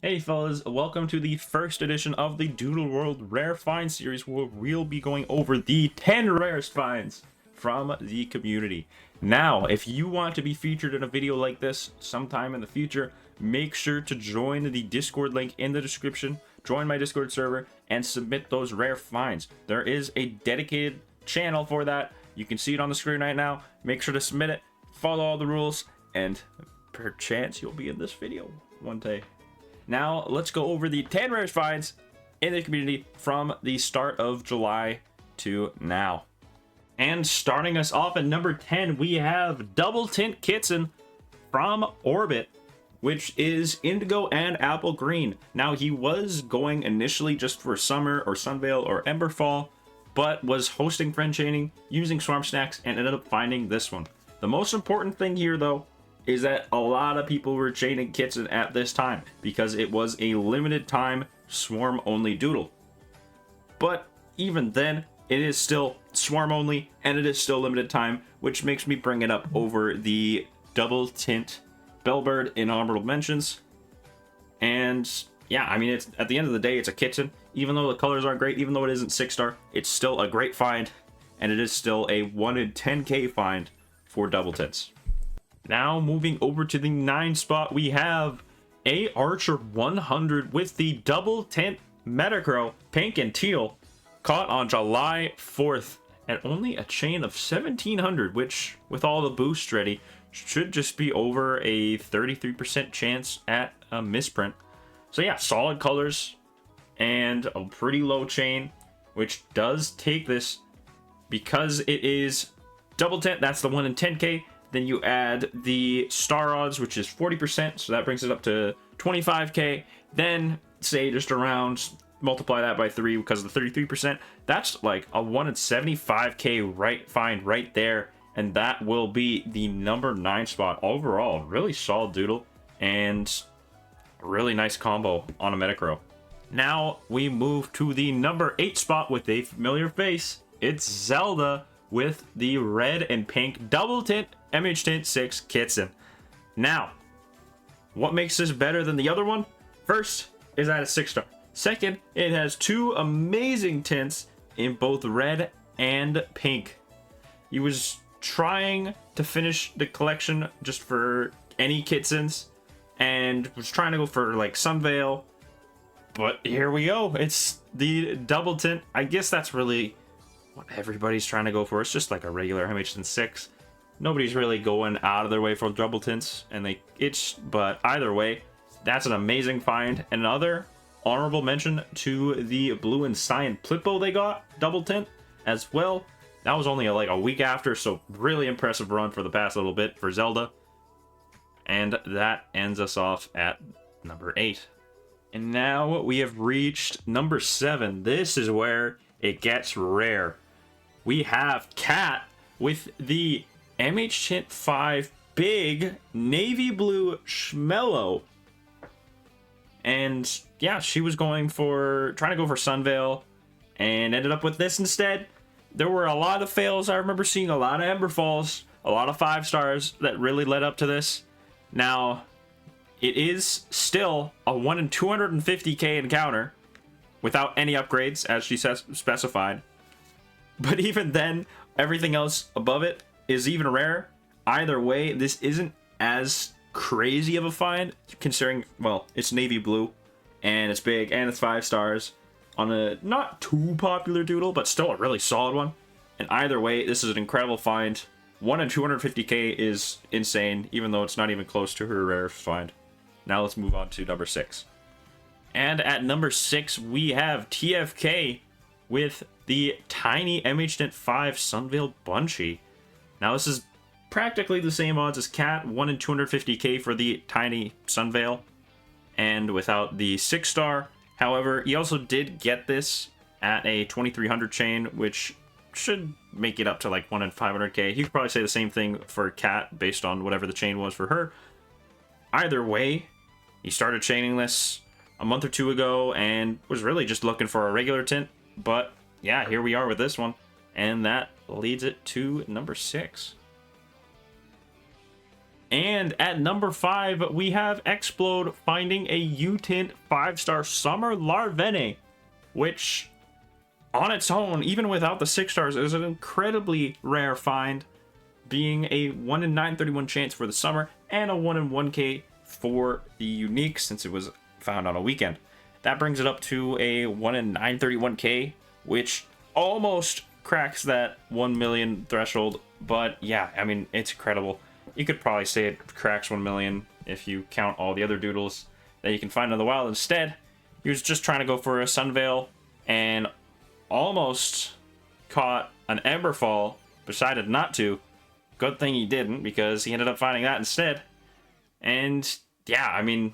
Hey fellas, welcome to the first edition of the Doodle World Rare Find series, where we'll be going over the 10 rarest finds from the community. Now, if you want to be featured in a video like this sometime in the future, make sure to join the Discord link in the description, join my Discord server, and submit those rare finds. There is a dedicated channel for that. You can see it on the screen right now. Make sure to submit it, follow all the rules, and perchance you'll be in this video one day. Now, let's go over the 10 rarest finds in the community from the start of July to now. And starting us off at number 10, we have Double Tint Kitten from Orbit, which is indigo and apple green. Now, he was going initially just for summer or Sunvil or Emberfall, but was hosting friend chaining, using Swarm Snacks, and ended up finding this one. The most important thing here, though, is that a lot of people were chaining Kitten at this time because it was a limited time swarm only doodle. But even then, it is still swarm only and it is still limited time, which makes me bring it up over the Double Tint Bellbird in honorable mentions. And yeah, I mean, it's at the end of the day, it's a Kitten. Even though the colors aren't great, even though it isn't 6-star, it's still a great find, and it is still a 1 in 10k find for Double Tints. Now, moving over to the 9 spot, we have A Archer 100 with the Double Tint Metacrow, pink and teal, caught on July 4th at only a chain of 1700, which, with all the boosts ready, should just be over a 33% chance at a misprint. So yeah, solid colors and a pretty low chain, which does take this, because it is Double Tint, that's the 1 in 10k. Then you add the star odds, which is 40%, so that brings it up to 25k. Then, say just around, multiply that by 3 because of the 33%. That's like a 1 in 75k find right there, and that will be the number 9 spot overall. Really solid doodle, and really nice combo on a Metacrow. Now we move to the number 8 spot with a familiar face. It's Zelda with the red and pink Double Tint MH Tint 6 Kitten. Now, what makes this better than the other one? First is that it's 6-star. Second, it has 2 amazing tints in both red and pink. He was trying to finish the collection just for any Kittens and was trying to go for like Sunvale, but here we go. It's the Double Tint. I guess that's really what everybody's trying to go for. It's just like a regular MH Tint 6. Nobody's really going out of their way for Double Tints, and but either way, that's an amazing find. Another honorable mention to the Blue and Cyan Plippo they got Double Tint as well. That was only like a week after, so really impressive run for the past little bit for Zelda. And that ends us off at number 8. And now we have reached number 7. This is where it gets rare. We have Cat with the MH Tint 5 big navy blue Schmello. And yeah, she was trying to go for Sunvale and ended up with this instead. There were a lot of fails. I remember seeing a lot of Emberfalls, a lot of 5-stars that really led up to this. Now, it is still a 1 in 250k encounter without any upgrades, as she says specified. But even then, everything else above it is even rarer. Either way, this isn't as crazy of a find, considering, well, it's navy blue, and it's big, and it's 5 stars on a not too popular doodle, but still a really solid one. And either way, this is an incredible find. 1 in 250k is insane, even though it's not even close to her rarest find. Now let's move on to number 6. And at number 6, we have TFK with the tiny MH Tint 5 Sunvale Bunchy. Now this is practically the same odds as Cat, 1 in 250k for the tiny Sunvale, and without the 6-star. However, he also did get this at a 2300 chain, which should make it up to like 1 in 500k. You could probably say the same thing for Cat based on whatever the chain was for her. Either way, he started chaining this a month or 2 ago and was really just looking for a regular tint. But yeah, here we are with this one, and that leads it to number 6. And at number 5, we have Explode finding a U-Tint 5-star Summer Larvene, which on its own, even without the 6 stars, is an incredibly rare find, being a 1 in 931 chance for the summer and a 1 in 1k for the unique since it was found on a weekend. That brings it up to a 1 in 931k, which almost cracks that 1 million threshold. But yeah, I mean, it's incredible. You could probably say it cracks 1 million if you count all the other doodles that you can find in the wild. Instead, he was just trying to go for a Sunvil and almost caught an Emberfall, decided not to. Good thing he didn't, because he ended up finding that instead. And yeah, I mean,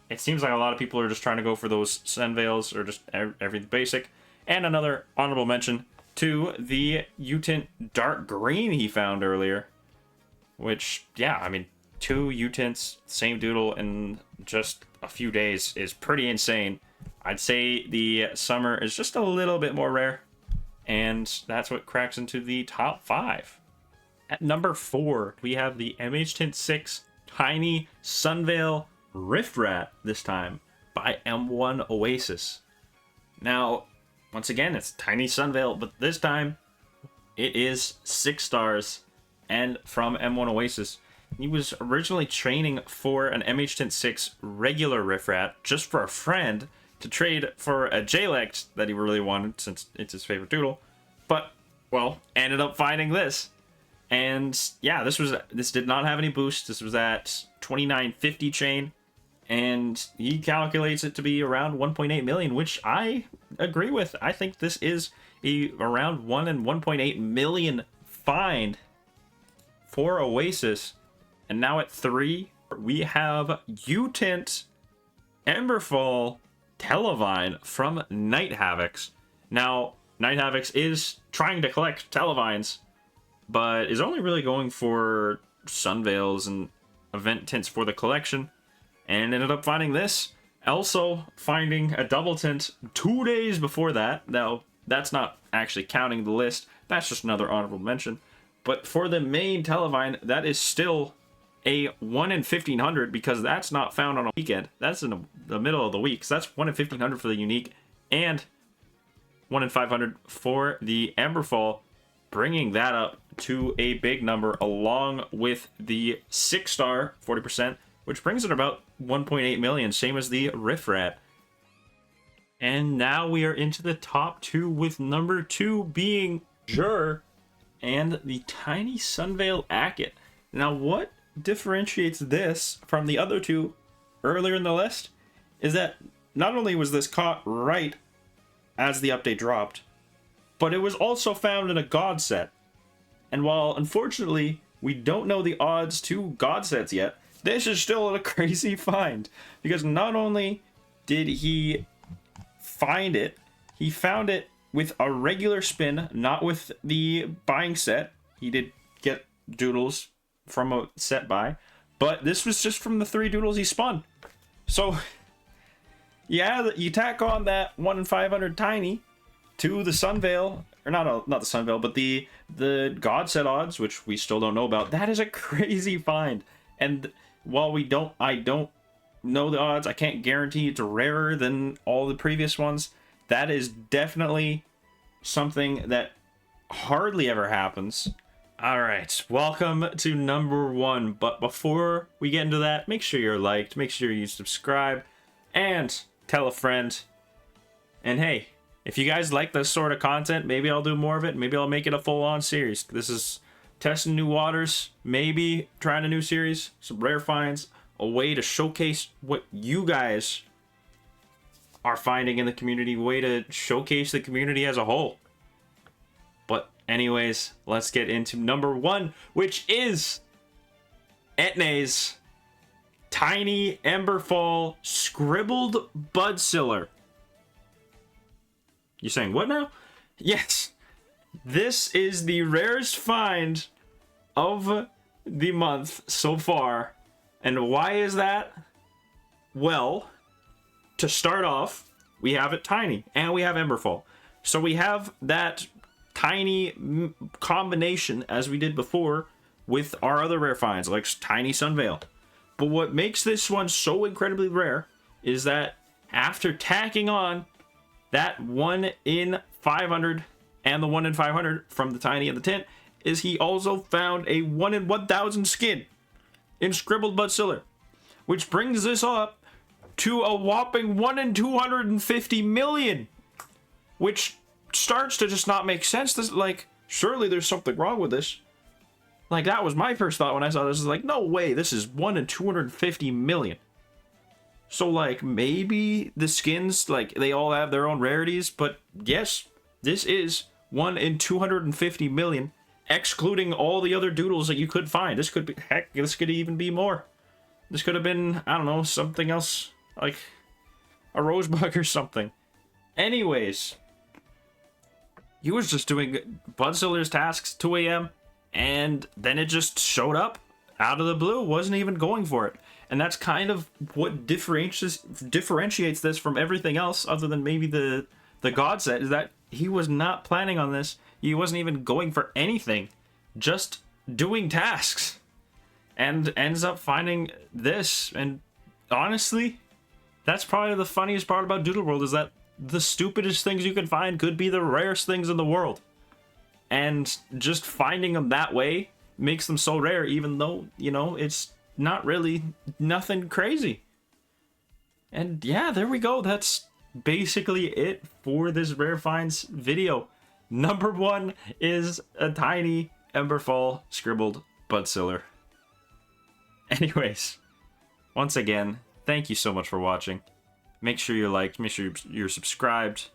it seems like a lot of people are just trying to go for those Sunvils or just everything basic. And another honorable mention to the U-Tint dark green he found earlier, which, yeah, I mean, 2 U-Tints, same doodle in just a few days is pretty insane. I'd say the summer is just a little bit more rare, and that's what cracks into the top 5. At number 4, we have the MH Tint 6 Tiny Sunvale Rift Rat, this time by M1 Oasis. Now, once again, it's Tiny Sunvale, but this time it is 6 stars and from M1 Oasis. He was originally training for an MH Tint 6 regular Rift Rat just for a friend to trade for a J-Lect that he really wanted since it's his favorite doodle. But, well, ended up finding this. And yeah, this did not have any boost. This was at 2950 chain. And he calculates it to be around 1.8 million, which I agree with. I think this is a around 1 in 1.8 million find for Oasis. And now at 3, we have U-Tint Emberfall Telivine from Night Havocs. Now, Night Havocs is trying to collect Telivines, but is only really going for Sunvales and event tints for the collection, and ended up finding this. Also finding a double tint 2 days before that. Now, that's not actually counting the list. That's just another honorable mention. But for the main Telivine, that is still a 1 in 1500, because that's not found on a weekend. That's in the middle of the week. So that's 1 in 1500 for the unique, and 1 in 500 for the Emberfall, bringing that up to a big number, along with the 6-star 40%, which brings it about 1.8 million, same as the Rift Rat. And now we are into the top 2, with number 2 being Jur and the Tiny Sunvil Acket. Now, what differentiates this from the other 2 earlier in the list is that not only was this caught right as the update dropped, but it was also found in a god set. And while unfortunately we don't know the odds to god sets yet, this is still a crazy find, because not only did he find it, he found it with a regular spin, not with the buying set. He did get doodles from a set buy, but this was just from the 3 doodles he spun. So yeah, you tack on that 1 in 500 tiny to the Sunvale, or not the Sunvale, but the god set odds, which we still don't know about. That is a crazy find. And while I don't know the odds, I can't guarantee it's rarer than all the previous ones. That is definitely something that hardly ever happens. All right, welcome to number 1. But before we get into that, make sure you're liked, make sure you subscribe, and tell a friend. And hey, if you guys like this sort of content, maybe I'll do more of it. Maybe I'll make it a full-on series. This is testing new waters, maybe trying a new series, some rare finds, a way to showcase what you guys are finding in the community, way to showcase the community as a whole. But anyways, let's get into number 1, which is Etne's Tiny Emberfall Scribbled Budciller. You saying what now? Yes, this is the rarest find of the month so far. And why is that? Well, to start off, we have it tiny and we have Emberfall. So we have that tiny combination, as we did before, with our other rare finds, like Tiny Sunvale. But what makes this one so incredibly rare is that after tacking on that 1 in 500 and the 1 in 500 from the Tiny and the Tint, is he also found a 1 in 1000 skin in Scribbled Buttsiller, which brings this up to a whopping 1 in 250 million, which starts to just not make sense. This, like, surely there's something wrong with this. Like, that was my first thought when I saw this. Is like, no way, this is 1 in 250 million. So, like, maybe the skins, like, they all have their own rarities, but yes, this is 1 in 250 million, excluding all the other doodles that you could find. This could be, heck, this could even be more. This could have been, I don't know, something else, like a rosebug or something. Anyways, he was just doing Budstiller's tasks 2 a.m. and then it just showed up out of the blue, wasn't even going for it. And that's kind of what differentiates this from everything else, other than maybe the God set, is that he was not planning on this. He wasn't even going for anything, just doing tasks, and ends up finding this. And honestly, that's probably the funniest part about Doodle World, is that the stupidest things you can find could be the rarest things in the world. And just finding them that way makes them so rare, even though, you know, it's not really nothing crazy. And yeah, there we go. That's basically it for this rare finds video. Number 1 is a tiny Emberfall Scribbled Buttsiller. Anyways, once again, thank you so much for watching. Make sure you liked, make sure you're subscribed.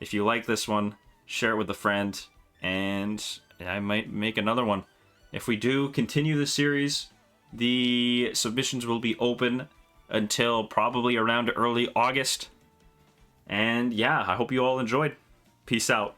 If you like this one, share it with a friend, and I might make another one. If we do continue the series, the submissions will be open until probably around early August. And yeah, I hope you all enjoyed. Peace out.